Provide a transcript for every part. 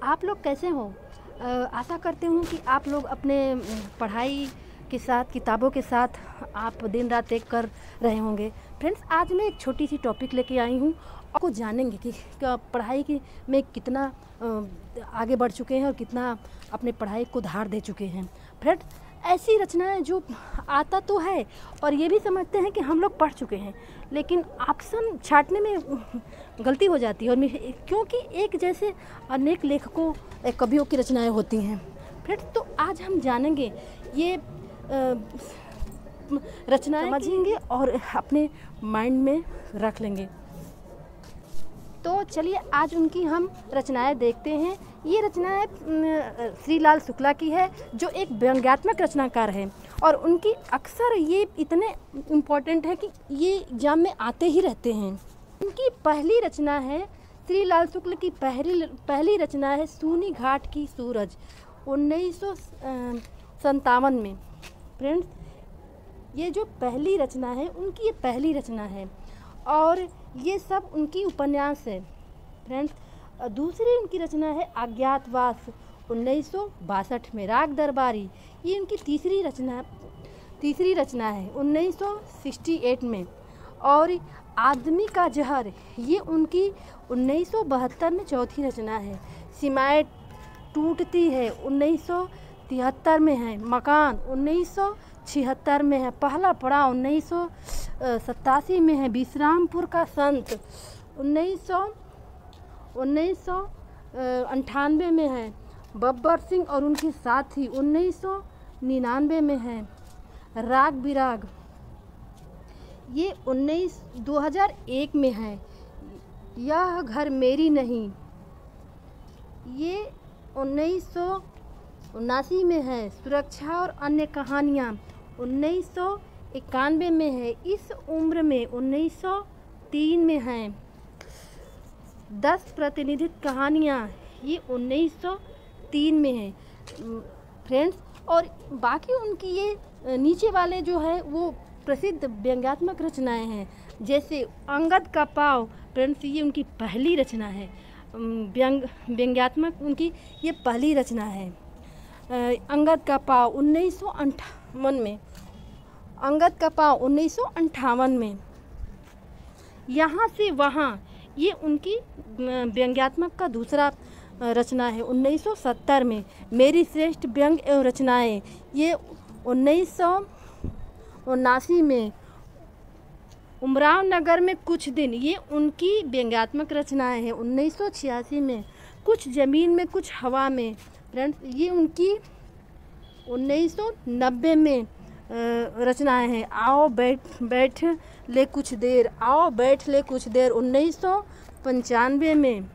आप लोग कैसे हो? आशा करती हूँ कि आप लोग अपने पढ़ाई के साथ, किताबों के साथ आप दिन रात एक कर रहे होंगे। फ्रेंड्स, आज मैं एक छोटी सी टॉपिक लेके आई हूँ। आपको जानेंगे कि पढ़ाई की में कितना आगे बढ़ चुके हैं और कितना अपने पढ़ाई को धार दे चुके हैं। फ्रेंड्स, ऐसी रचनाएं जो आता तो है और ये भी समझते हैं कि हम लोग पढ़ चुके हैं, लेकिन ऑप्शन छांटने में गलती हो जाती है। और क्योंकि एक जैसे अनेक लेखकों कवियों की रचनाएं होती हैं। फ्रेंड्स, तो आज हम जानेंगे ये रचनाएं, समझेंगे और अपने माइंड में रख लेंगे। तो चलिए आज उनकी हम रचनाएं देखते हैं। ये रचनाएं श्रीलाल शुक्ला की है, जो एक व्यंग्यात्मक रचनाकार है और उनकी अक्सर ये इतने इम्पोर्टेंट है कि ये एग्जाम में आते ही रहते हैं। उनकी पहली रचना है, श्रीलाल शुक्ल की पहली रचना है सूनी घाट की सूरज, 1957 में। फ्रेंड्स, ये जो पहली रचना है उनकी ये पहली रचना है और ये सब उनकी उपन्यास है। फ्रेंड्स, दूसरी उनकी रचना है अज्ञातवास, 1962 में। राग दरबारी, ये उनकी तीसरी रचना है 1968 में। और आदमी का जहर, ये उनकी 1972 में चौथी रचना है। सीमाएं टूटती है 1973 में है। मकान 1976 में है। पहला पड़ाव 1987 में है। विश्रामपुर का संत 1998 में है। बब्बर सिंह और उनके साथी 1999 में है। राग बिराग, ये 2001 में है। यह घर मेरी नहीं, ये 1979 में है। सुरक्षा और अन्य कहानियाँ 1991 में है। इस उम्र में 1903 में है। 10 प्रतिनिधित्व कहानियाँ, ये 1903 में है। फ्रेंड्स, और बाकी उनकी ये नीचे वाले जो है वो प्रसिद्ध व्यंग्यात्मक रचनाएं हैं, जैसे अंगद का पाव। फ्रेंड्स, ये उनकी पहली रचना है। व्यंग्यात्मक उनकी ये पहली रचना है। अंगद का पाव 1958 में। अंगद का पाव 1958 में। यहाँ से वहाँ, ये उनकी व्यंग्यात्मक का दूसरा रचना है 1970 में। मेरी श्रेष्ठ व्यंग्य एवं रचनाएं, ये 1979 में। उमराव नगर में कुछ दिन, ये उनकी व्यंग्यात्मक रचनाएं हैं 1986 में। कुछ ज़मीन में कुछ हवा में। फ्रेंड्स, ये उनकी 1990 में रचनाएं हैं। आओ बैठ ले कुछ देर, आओ बैठ ले कुछ देर 1995 में।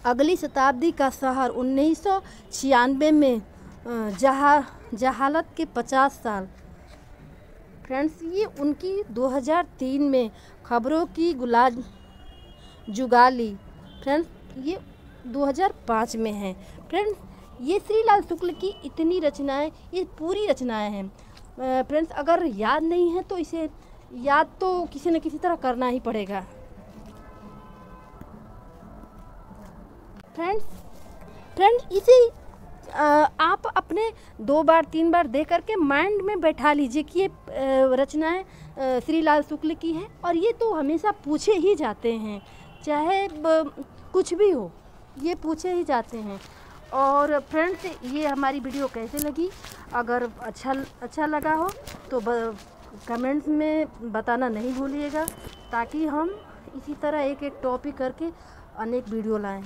अगली शताब्दी का शहर 1996 में। जहालत के 50 साल। फ्रेंड्स, ये उनकी 2003 में। खबरों की जुगाली, फ्रेंड्स, ये 2005 में है। फ्रेंड्स, ये श्रीलाल शुक्ल की इतनी रचनाएं, ये पूरी रचनाएं हैं। फ्रेंड्स, अगर याद नहीं है तो इसे याद तो किसी न किसी तरह करना ही पड़ेगा। फ्रेंड्स, इसे आप अपने 2 बार 3 बार दे करके माइंड में बैठा लीजिए कि ये रचनाएं श्रीलाल शुक्ल की है। और ये तो हमेशा पूछे ही जाते हैं, चाहे कुछ भी हो, ये पूछे ही जाते हैं। और फ्रेंड्स, ये हमारी वीडियो कैसे लगी? अगर अच्छा लगा हो तो कमेंट्स में बताना नहीं भूलिएगा, ताकि हम इसी तरह एक टॉपिक करके अनेक वीडियो लाएं।